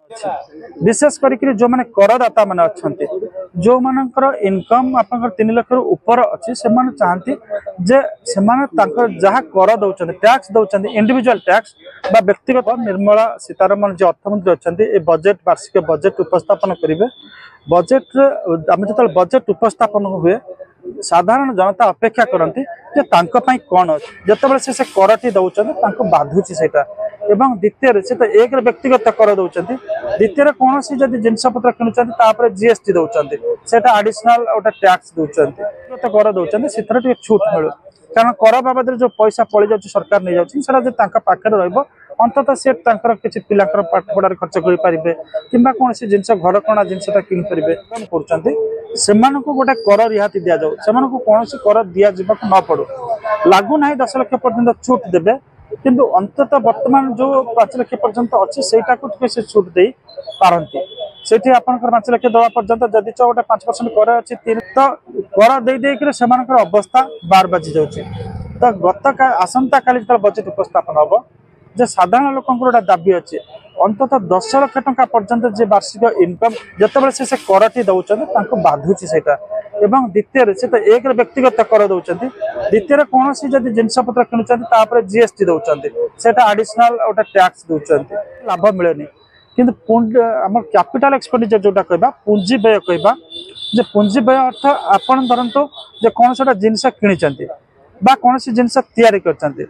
विशेष करके जो मैंने करदाता मैंने अच्छा जो मानकर इनकम आप 3 लाख ऊपर अच्छी से चाहती जे से जहाँ कर दौरान टैक्स दौरान इंडिविजुअल टैक्स बा व्यक्तिगत निर्मला सीतारमण जो अर्थमंत्री अच्छा बजेट वार्षिक बजेट उपस्थापन करेंगे बजेट आम जो बजेट उपस्थापन हुए साधारण जनता अपेक्षा करती कौन अच्छे जिते से करटी दौरान बाधुची से द्वितीय से तो एक व्यक्तिगत कर दौरान द्वितीय कौन सी जब जिनपतर किणुच्च जीएसटी दौरान से आडिशनाल गोटे टैक्स दौरान कर दौरान से छूट मिलू कारण कर बाबद जो पैसा पड़ जाए सरकार नहीं जाऊँगा पाखे रंतत सी किसी पिला पाठ पढ़ार खर्च करेंगे कि कौन सी जिन घर कणा जिनसा किनीपारे कर गोटे कर रिहाती दि जाऊ से कौन कर दि न पड़ू लगुना 10 लाख पर्यटन छूट देवे किंतु अंतत वर्तमान जो 5 लाख पर्यंत अच्छी से छूट दे पारती से 5 लाख दवा पर्यंत जदि गोटे 5% कर अच्छी तो कर दे अवस्था बार बाजी जाऊँगी तो गत आसंता काली जो बजेट उपस्थापन हम जे साधारण लोक गोटे दाबी अच्छे अंतत 10 लाख टंका पर्यंत जे वार्षिक इनकम जिते से करटी दौरान बाधुची से द्वितीय से तो एक व्यक्तिगत कर दौरान द्वितीय कौन सी जब जिनपतर किणुच्च जीएसटी दौरान से आडिशनाल गोटे टैक्स दौरान लाभ मिलेनि किंतु आम कैपिटल एक्सपेंडिचर जोटा कहबा पुंजी व्यय कहबा जे पुंजी व्यय अर्थ आपण धरतु जे कौन सा जिनस किणी बा कौन सी जिनस तैयारी करछन्ते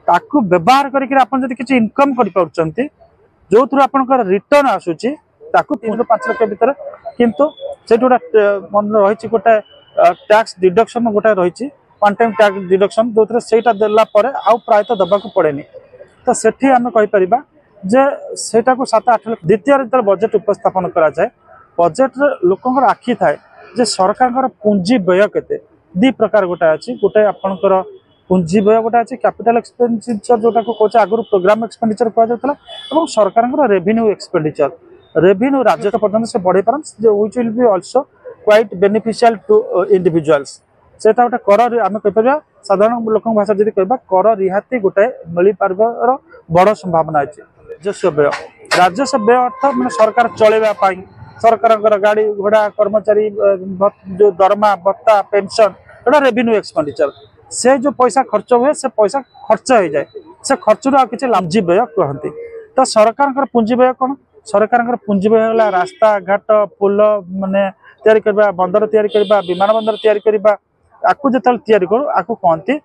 ताकू व्यवहार करके किसी इनकम कर जो थ्रू आपंकर रिटर्न आसूची 5 लाख भितर किंतु से गोटे मन रही गोटे टैक्स डिडक्शन गोटे रही वन टाइम टैक्स डिडक्शन जो से देला आउ प्रायतः दबाक पड़ेनि तो सेठी आम कहीपर जे सेटा को 7-8 लाख द्वितीय जो बजेट उपस्थापन करा जाए बजेट लोकंर आखि थाए जे सरकार पुंजी व्यय केते दी प्रकार गोटे अच्छी गोटे आपंकर पुंजी व्यय गोटे अच्छे कैपिटल एक्सपेंडिचर जोटा को कहे आगुरी प्रोग्राम एक्सपेंडिचर कह सरकार रेवेन्यू एक्सपेंडिचर रेवेन्यू राज्य पर्यटन से बढ़े पारे which will be also quite beneficial to individuals से गोटे कर आम कहीपर साधारण लोक भाषा जी कह कर रिहाती गोटे मिल पार बड़ संभावना अच्छे राजस्व व्यय अर्थ मैंने सरकार चलवाई सरकार गाड़ी घोड़ा कर्मचारी जो दरमा भत्ता पेंशन गोटा रेवेन्यू एक्सपेंडिचर से जो पैसा खर्च हुए से पैसा खर्च हो जाए से खर्च रू किसी लांजी व्यय कहते तो सरकार पुंजी व्यय कौन सरकार पुंजी व्यय है रास्ता घाट पुल माने तैयारी करबा बंदर तैयारी करबा विमान बंदर तैयारी करबा आकु जो तैयारी करू आकु कहती